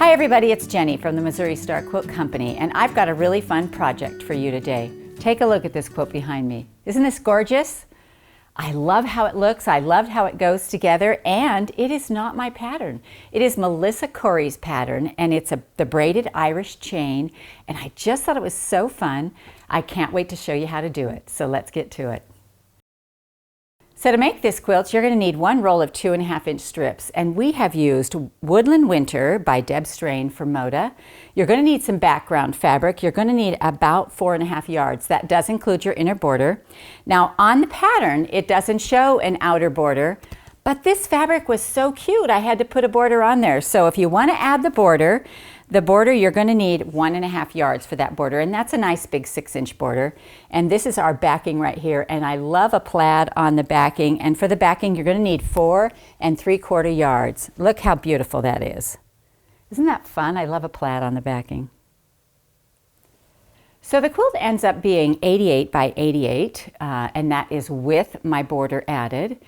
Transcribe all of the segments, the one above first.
Hi everybody, it's Jenny from the Missouri Star Quilt Company, and I've got a really fun project for you today. Take a look at this quilt behind me. Isn't this gorgeous? I love how it looks, I loved how it goes together, and it is not my pattern. It is Melissa Corey's pattern, and it's the Braided Irish Chain, and I just thought it was so fun. I can't wait to show you how to do it, so let's get to it. So to make this quilt, you're going to need one roll of 2.5-inch strips, and we have used Woodland Winter by Deb Strain for Moda. You're going to need some background fabric. You're going to need about 4.5 yards. That does include your inner border. Now on the pattern, it doesn't show an outer border, but this fabric was so cute, I had to put a border on there. So if you want to add the border, you're going to need 1.5 yards for that border, and that's a nice big 6-inch border. And this is our backing right here, and I love a plaid on the backing, and for the backing you're going to need 4 3/4 yards. Look how beautiful that is. Isn't that fun? I love a plaid on the backing. So the quilt ends up being 88 by 88, and that is with my border added.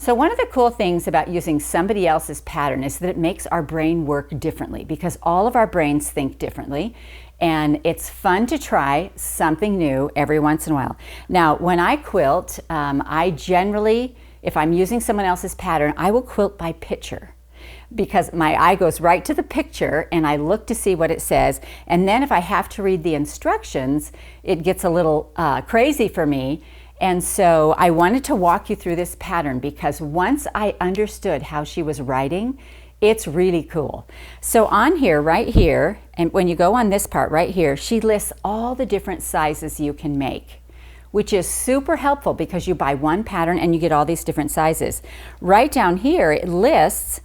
So one of the cool things about using somebody else's pattern is that it makes our brain work differently, because all of our brains think differently, and it's fun to try something new every once in a while. Now when I quilt, I generally, if I'm using someone else's pattern, I will quilt by picture, because my eye goes right to the picture and I look to see what it says, and then if I have to read the instructions, it gets a little crazy for me. And so I wanted to walk you through this pattern, because once I understood how she was writing, it's really cool. So on here, right here, and when you go on this part right here, she lists all the different sizes you can make, which is super helpful because you buy one pattern and you get all these different sizes. Right down here, it lists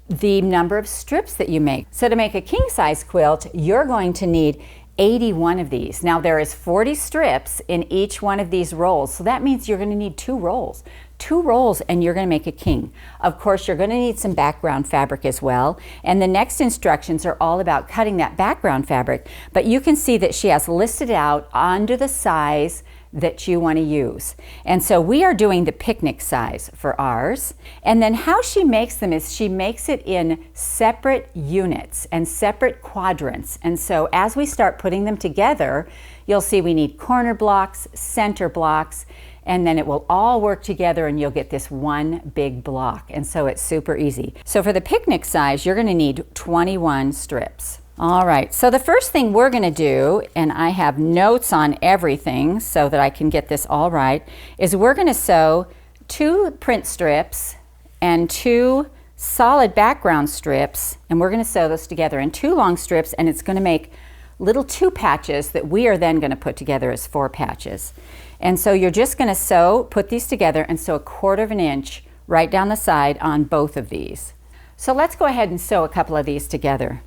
the number of strips that you make. So to make a king size quilt, you're going to need 81 of these. Now there is 40 strips in each one of these rolls, so that means you're going to need 2 rolls. 2 rolls and you're going to make a king. Of course, you're going to need some background fabric as well, and the next instructions are all about cutting that background fabric, but you can see that she has listed out under the size that you want to use. And so we are doing the picnic size for ours. And then how she makes them is she makes it in separate units and separate quadrants. And so as we start putting them together, you'll see we need corner blocks, center blocks, and then it will all work together and you'll get this one big block. And so it's super easy. So for the picnic size, you're going to need 21 strips. All right, so the first thing we're going to do, and I have notes on everything so that I can get this all right, is we're going to sew 2 print strips and 2 solid background strips, and we're going to sew those together in 2 long strips, and it's going to make little 2 patches that we are then going to put together as 4 patches. And so you're just going to put these together and sew 1/4 inch right down the side on both of these. So let's go ahead and sew a couple of these together.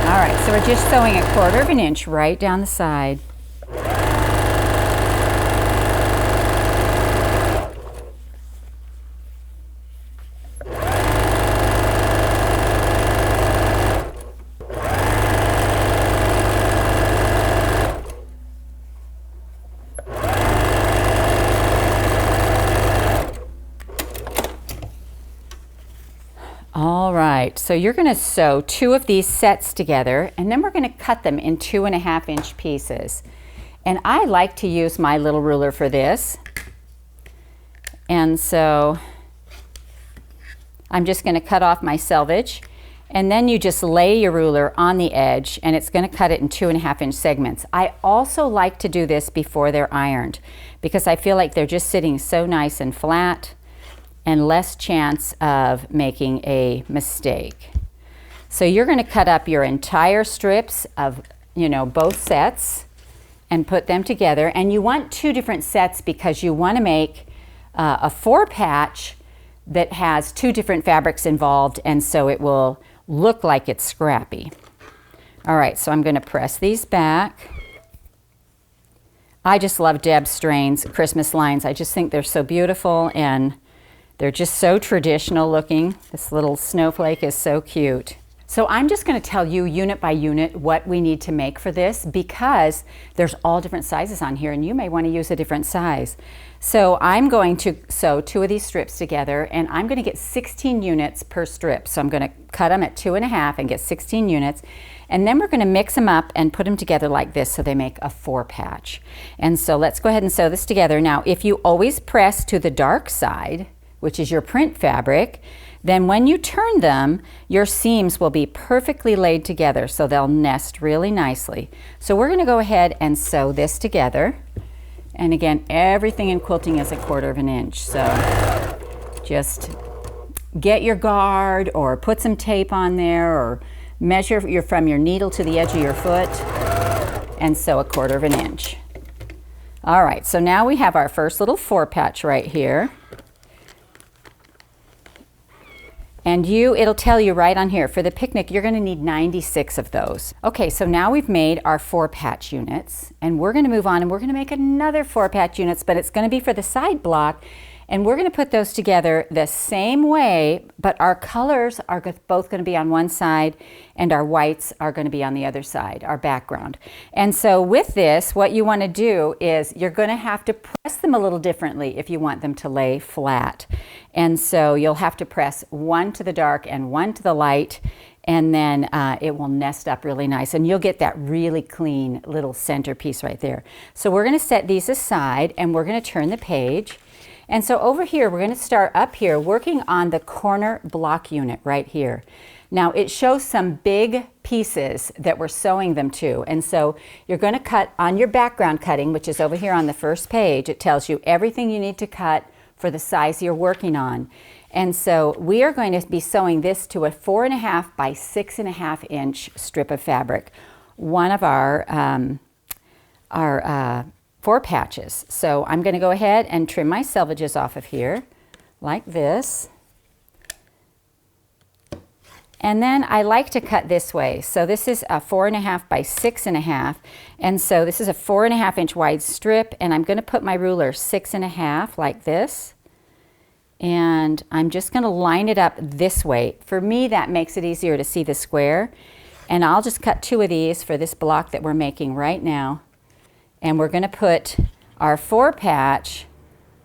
All right, so we're just sewing 1/4 inch right down the side. All right, so you're going to sew 2 of these sets together, and then we're going to cut them in 2.5-inch pieces. And I like to use my little ruler for this. And so I'm just going to cut off my selvage, and then you just lay your ruler on the edge, and it's going to cut it in 2.5-inch segments. I also like to do this before they're ironed, because I feel like they're just sitting so nice and flat, and less chance of making a mistake. So you're going to cut up your entire strips of, both sets and put them together. And you want 2 different sets because you want to make a 4 patch that has 2 different fabrics involved, and so it will look like it's scrappy. All right, so I'm going to press these back. I just love Deb Strain's Christmas lines. I just think they're so beautiful, and they're just so traditional looking. This little snowflake is so cute. So I'm just going to tell you unit by unit what we need to make for this, because there's all different sizes on here and you may want to use a different size. So I'm going to sew 2 of these strips together, and I'm going to get 16 units per strip. So I'm going to cut them at 2.5 and get 16 units. And then we're going to mix them up and put them together like this so they make a 4 patch. And so let's go ahead and sew this together. Now, if you always press to the dark side, which is your print fabric, then when you turn them, your seams will be perfectly laid together, so they'll nest really nicely. So we're going to go ahead and sew this together. And again, everything in quilting is 1/4 inch. So just get your guard or put some tape on there, or measure from your needle to the edge of your foot and sew 1/4 inch. All right, so now we have our first little 4 patch right here. And it'll tell you right on here, for the picnic, you're going to need 96 of those. Okay, so now we've made our 4 patch units, and we're going to move on and we're going to make another 4 patch units, but it's going to be for the side block, and we're going to put those together the same way, but our colors are both going to be on one side and our whites are going to be on the other side, our background. And so with this, what you want to do is you're going to have to press them a little differently if you want them to lay flat. And so you'll have to press one to the dark and one to the light, and then it will nest up really nice, and you'll get that really clean little centerpiece right there. So we're going to set these aside and we're going to turn the page. And so over here, we're going to start up here working on the corner block unit right here. Now it shows some big pieces that we're sewing them to. And so you're going to cut on your background cutting, which is over here on the first page. It tells you everything you need to cut for the size you're working on. And so we are going to be sewing this to a 4.5 by 6.5 inch strip of fabric, one of our 4 patches. So I'm going to go ahead and trim my selvages off of here like this. And then I like to cut this way. So this is a 4.5 by 6.5. And so this is a 4.5 inch wide strip, and I'm going to put my ruler 6.5 like this. And I'm just going to line it up this way. For me, that makes it easier to see the square. And I'll just cut 2 of these for this block that we're making right now. And we're going to put our 4 patch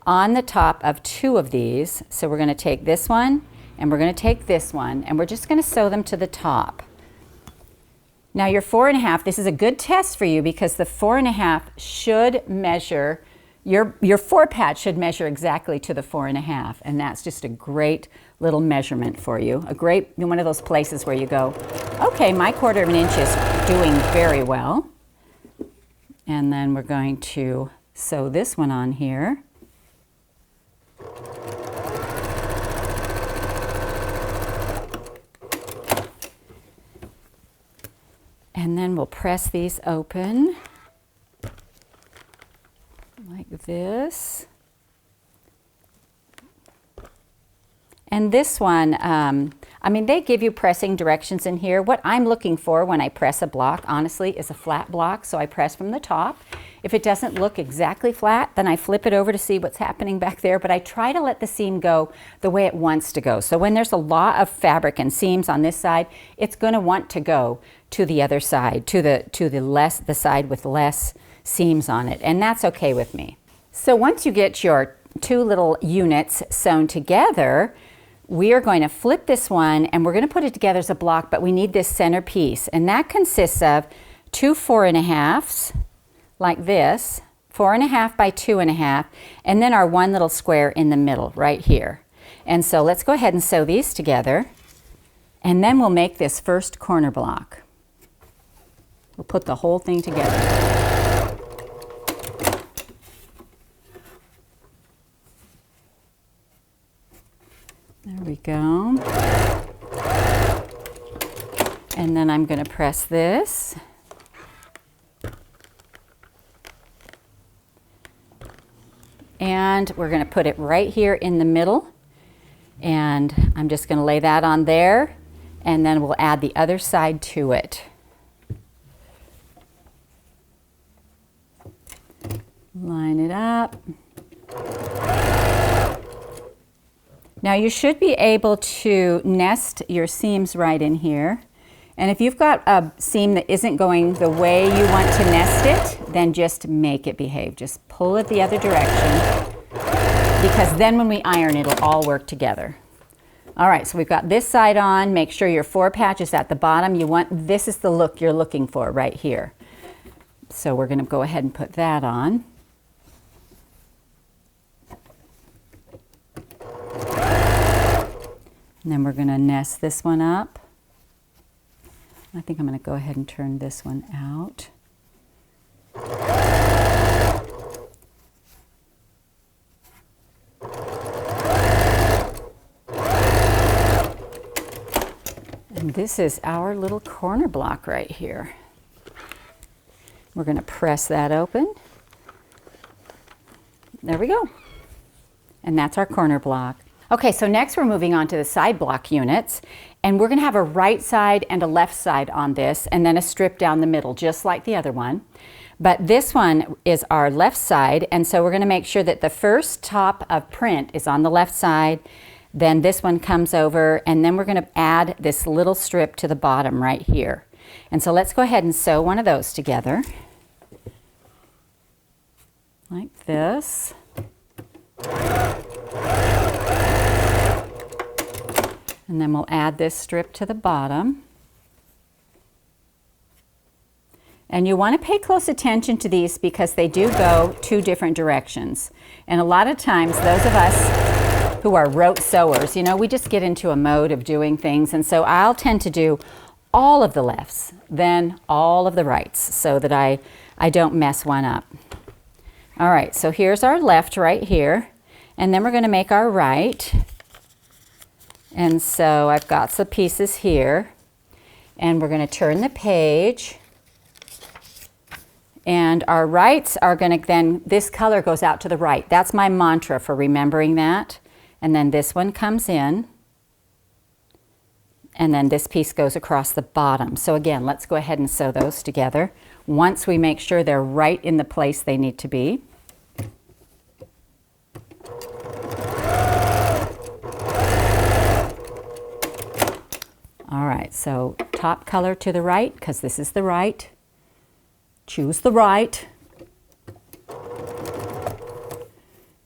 on the top of 2 of these. So we're going to take this one and we're going to take this one, and we're just going to sew them to the top. Now your 4.5, this is a good test for you because the 4.5 should measure, your 4 patch should measure exactly to the 4.5, and that's just a great little measurement for you. A great, one of those places where you go, okay, my 1/4 inch is doing very well. And then we're going to sew this one on here. And then we'll press these open like this. And this one, I mean, they give you pressing directions in here. What I'm looking for when I press a block, honestly, is a flat block. So I press from the top. If it doesn't look exactly flat, then I flip it over to see what's happening back there. But I try to let the seam go the way it wants to go. So when there's a lot of fabric and seams on this side, it's going to want to go to the other side, to the side with less seams on it. And that's okay with me. So once you get your 2 little units sewn together, we are going to flip this one and we're going to put it together as a block, but we need this center piece, and that consists of 2 4.5s like this, 4.5 by 2.5, and then our 1 little square in the middle right here. And so let's go ahead and sew these together, and then we'll make this first corner block. We'll put the whole thing together. There we go. And then I'm going to press this. And we're going to put it right here in the middle. And I'm just going to lay that on there. And then we'll add the other side to it. Line it up. Now you should be able to nest your seams right in here. And if you've got a seam that isn't going the way you want to nest it, then just make it behave. Just pull it the other direction, because then when we iron, it'll all work together. All right, so we've got this side on. Make sure your 4 patches at the bottom. This is the look you're looking for right here. So we're going to go ahead and put that on. And then we're going to nest this one up. I think I'm going to go ahead and turn this one out. And this is our little corner block right here. We're going to press that open. There we go. And that's our corner block. Okay, so next we're moving on to the side block units, and we're going to have a right side and a left side on this, and then a strip down the middle, just like the other one. But this one is our left side, and so we're going to make sure that the first top of print is on the left side, then this one comes over, and then we're going to add this little strip to the bottom right here. And so let's go ahead and sew one of those together, like this. And then we'll add this strip to the bottom. And you want to pay close attention to these because they do go 2 different directions. And a lot of times, those of us who are rote sewers, you know, we just get into a mode of doing things. And so I'll tend to do all of the lefts, then all of the rights, so that I don't mess one up. All right, so here's our left right here. And then we're going to make our right. And so I've got some pieces here, and we're going to turn the page, and our rights are going to then, this color goes out to the right. That's my mantra for remembering that. And then this one comes in, and then this piece goes across the bottom. So again, let's go ahead and sew those together once we make sure they're right in the place they need to be. All right, so top color to the right, because this is the right. Choose the right.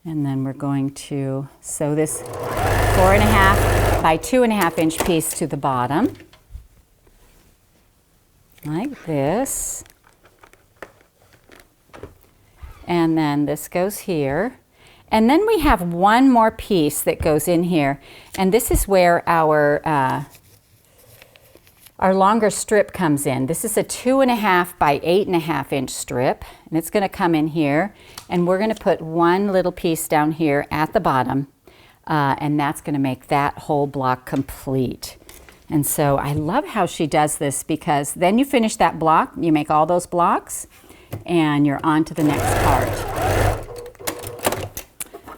And then we're going to sew this 4.5 by 2.5 inch piece to the bottom, like this. And then this goes here. And then we have one more piece that goes in here, and this is where our longer strip comes in. This is a 2.5 by 8.5 inch strip, and it's going to come in here, and we're going to put one little piece down here at the bottom, and that's going to make that whole block complete. And so I love how she does this, because then you finish that block, you make all those blocks, and you're on to the next part.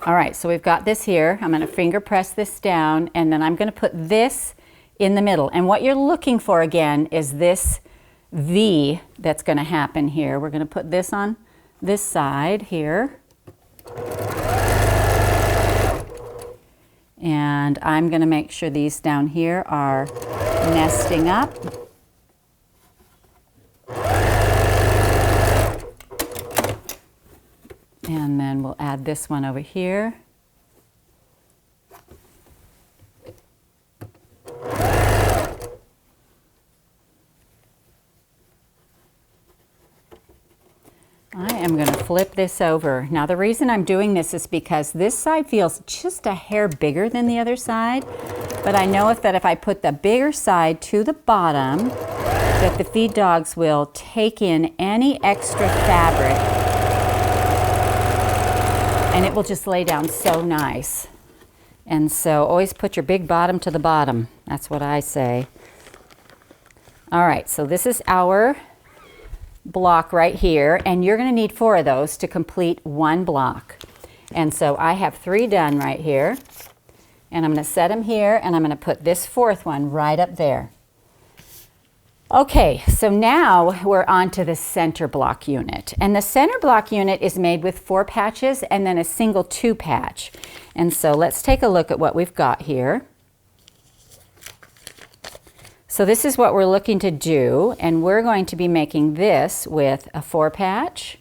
All right, so we've got this here. I'm going to finger press this down, and then I'm going to put this in the middle. And what you're looking for again is this V that's going to happen here. We're going to put this on this side here. And I'm going to make sure these down here are nesting up. And then we'll add this one over here. I am going to flip this over. Now the reason I'm doing this is because this side feels just a hair bigger than the other side, but I know that if I put the bigger side to the bottom, that the feed dogs will take in any extra fabric, and it will just lay down so nice. And so always put your big bottom to the bottom. That's what I say. All right, so this is our block right here, and you're going to need 4 of those to complete one block. And so I have 3 done right here, and I'm going to set them here, and I'm going to put this 4th one right up there. Okay, so now we're on to the center block unit, and the center block unit is made with 4 patches and then a single 2 patch. And so let's take a look at what we've got here. So this is what we're looking to do, and we're going to be making this with a 4-patch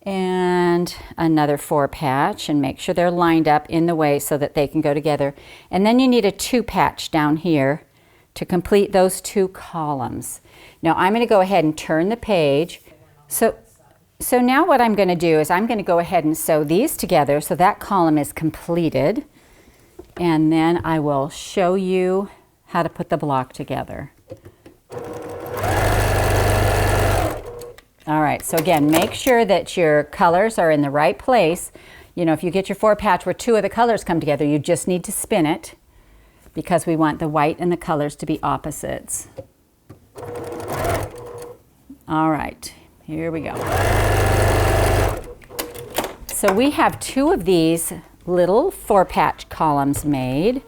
and another 4-patch, and make sure they're lined up in the way so that they can go together. And then you need a 2-patch down here to complete those 2 columns. Now I'm going to go ahead and turn the page. So now what I'm going to do is I'm going to go ahead and sew these together so that column is completed, and then I will show you how to put the block together. All right, so again, make sure that your colors are in the right place. You know, if you get your 4-patch where 2 of the colors come together, you just need to spin it because we want the white and the colors to be opposites. All right, here we go. So we have 2 of these little 4-patch columns made.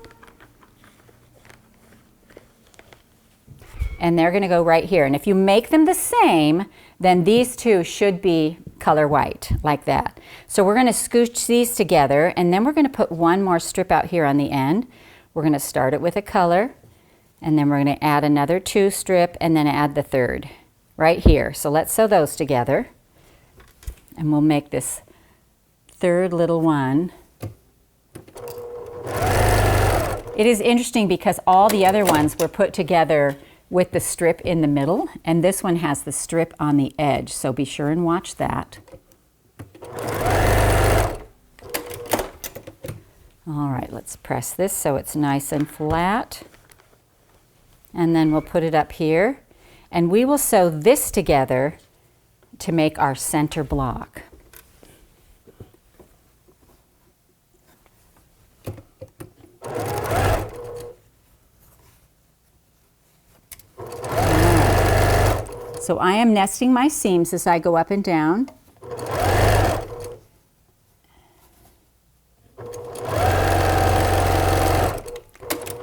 And they're going to go right here. And if you make them the same, then these 2 should be color white, like that. So we're going to scooch these together, and then we're going to put 1 more strip out here on the end. We're going to start it with a color, and then we're going to add another 2 strip, and then add the 3rd right here. So let's sew those together, and we'll make this 3rd little one. It is interesting because all the other ones were put together with the strip in the middle, and this one has the strip on the edge, so be sure and watch that. All right, let's press this so it's nice and flat, and then we'll put it up here, and we will sew this together to make our center block. So I am nesting my seams as I go up and down.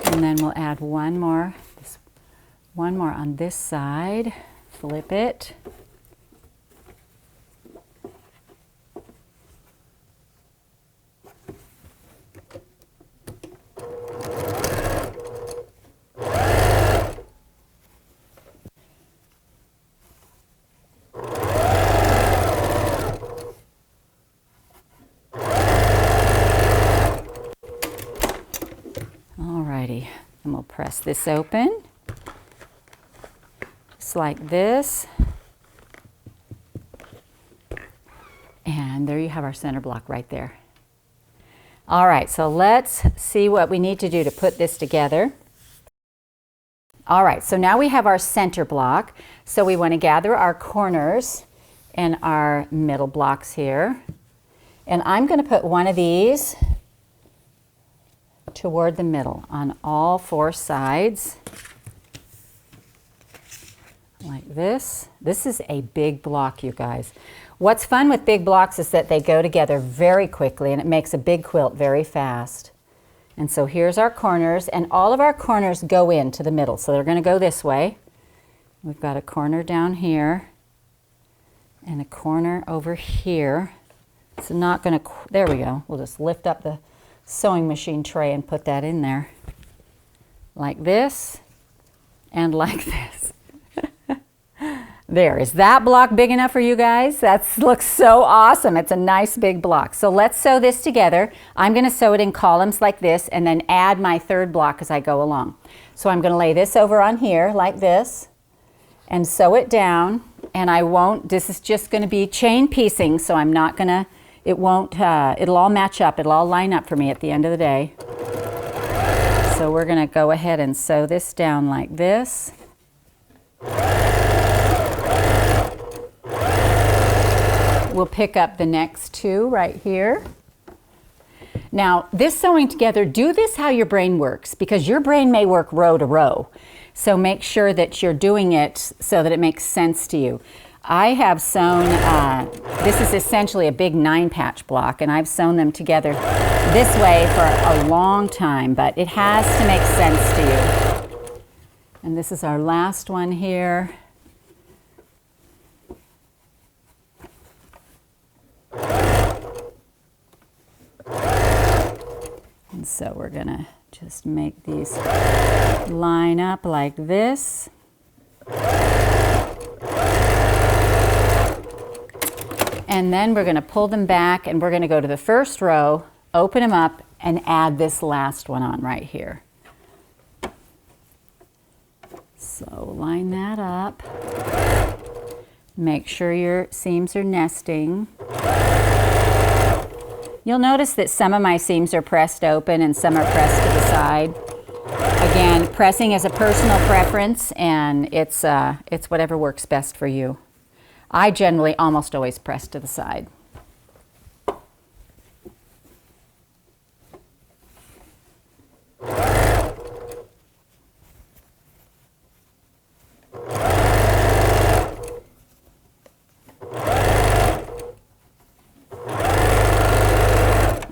And then we'll add one more on this side, flip it. And we'll press this open, just like this. And there you have our center block right there. All right, so let's see what we need to do to put this together. All right, so now we have our center block. So we want to gather our corners and our middle blocks here. And I'm going to put one of these toward the middle on all 4 sides, like this. This is a big block, you guys. What's fun with big blocks is that they go together very quickly, and it makes a big quilt very fast. And so here's our corners, and all of our corners go into the middle, so they're going to go this way. We've got a corner down here and a corner over here. It's not going to, there we go. We'll just lift up the sewing machine tray and put that in there like this and like this. There, is that block big enough for you guys? That looks so awesome. It's a nice big block. So let's sew this together. I'm going to sew it in columns like this and then add my 3rd block as I go along. So I'm going to lay this over on here like this and sew it down, and I won't, this is just going to be chain piecing, so I'm not going to, it won't, it'll all match up, it'll all line up for me at the end of the day. So we're going to go ahead and sew this down like this. We'll pick up the next 2 right here. Now, this sewing together, do this how your brain works, because your brain may work row to row. So make sure that you're doing it so that it makes sense to you. I have sewn, this is essentially a big 9-patch block, and I've sewn them together this way for a long time, but it has to make sense to you. And this is our last one here. And so we're going to Just make these line up like this. And then we're going to pull them back and we're going to go to the first row, open them up, and add this last one on right here. So line that up. Make sure your seams are nesting. You'll notice that some of my seams are pressed open and some are pressed to the side. Again, pressing is a personal preference, and it's whatever works best for you. I generally almost always press to the side.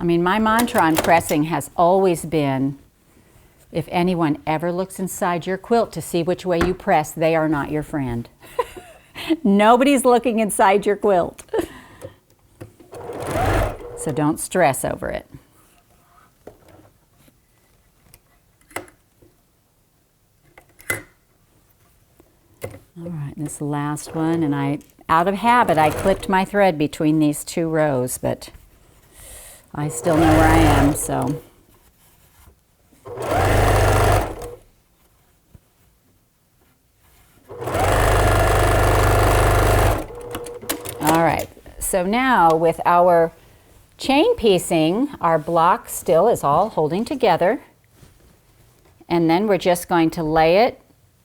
I mean, my mantra on pressing has always been, if anyone ever looks inside your quilt to see which way you press, they are not your friend. Nobody's looking inside your quilt. So don't stress over it. All right, this last one, and out of habit, I clipped my thread between these two rows, but I still know where I am, so. All right, so now with our chain piecing, our block still is all holding together. And then we're just going to lay it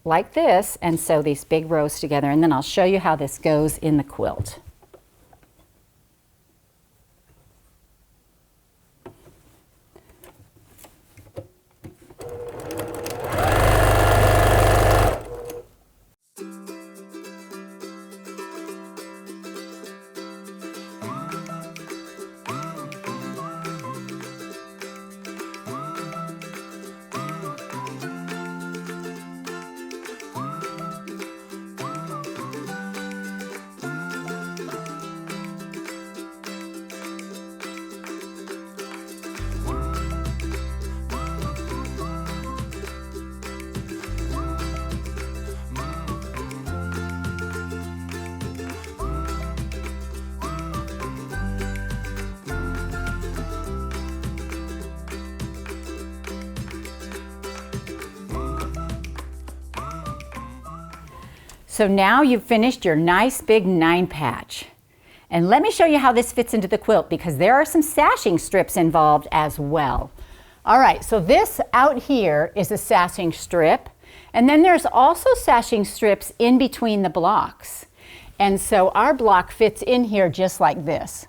like this and sew these big rows together. And then I'll show you how this goes in the quilt. So now you've finished your nice big 9 patch. And let me show you how this fits into the quilt, because there are some sashing strips involved as well. All right, so this out here is a sashing strip, and then there's also sashing strips in between the blocks. And so our block fits in here just like this.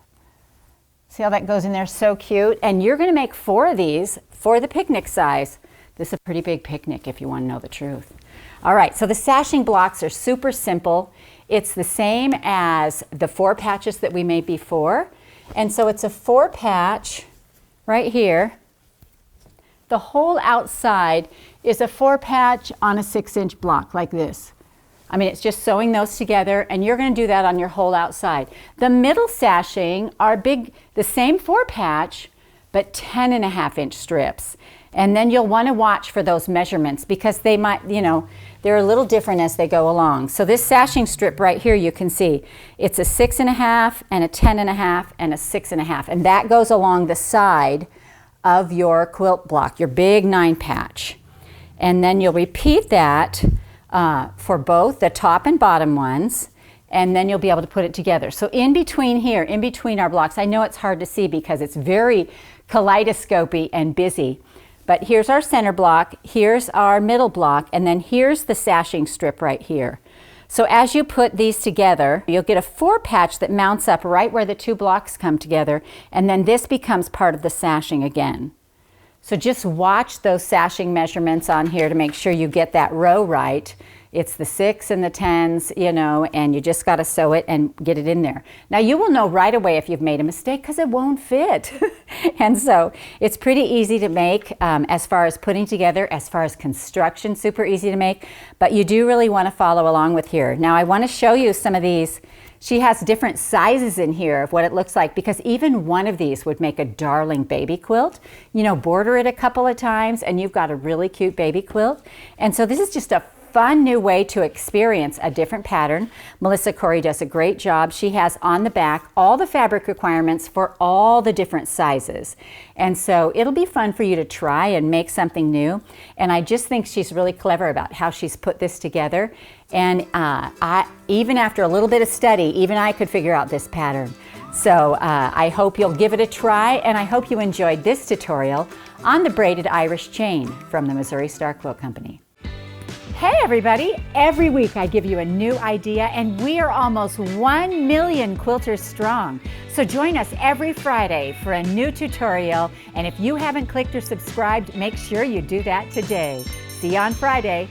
See how that goes in there? So cute. And you're going to make 4 of these for the picnic size. This is a pretty big picnic if you want to know the truth. All right, so the sashing blocks are super simple. It's the same as the 4 patches that we made before. And so it's a 4 patch right here. The whole outside is a 4 patch on a 6-inch block like this. I mean, it's just sewing those together, and you're going to do that on your whole outside. The middle sashing are big, the same 4 patch, but 10.5-inch strips. And then you'll want to watch for those measurements, because they might, you know, they're a little different as they go along. So this sashing strip right here, you can see, it's a 6.5 and a 10.5 and a 6.5. And that goes along the side of your quilt block, your big 9 patch. And then you'll repeat that for both the top and bottom ones, and then you'll be able to put it together. So in between here, in between our blocks, I know it's hard to see because it's very kaleidoscopy and busy, but here's our center block, here's our middle block, and then here's the sashing strip right here. So as you put these together, you'll get a 4 patch that mounts up right where the 2 blocks come together, and then this becomes part of the sashing again. So just watch those sashing measurements on here to make sure you get that row right. It's the 6 and the 10s, you know, and you just got to sew it and get it in there. Now you will know right away if you've made a mistake because it won't fit. And so it's pretty easy to make as far as putting together, as far as construction, super easy to make, but you do really want to follow along with here. Now I want to show you some of these She has different sizes in here of what it looks like, because even one of these would make a darling baby quilt. You know, border it a couple of times and you've got a really cute baby quilt. And so this is just a fun new way to experience a different pattern. Melissa Corey does a great job. She has on the back all the fabric requirements for all the different sizes. And so it'll be fun for you to try and make something new. And I just think she's really clever about how she's put this together. And even after a little bit of study, even I could figure out this pattern. So I hope you'll give it a try, and I hope you enjoyed this tutorial on the Braided Irish Chain from the Missouri Star Quilt Company. Hey everybody! Every week I give you a new idea, and we are almost 1 million quilters strong. So join us every Friday for a new tutorial, and if you haven't clicked or subscribed, make sure you do that today. See you on Friday.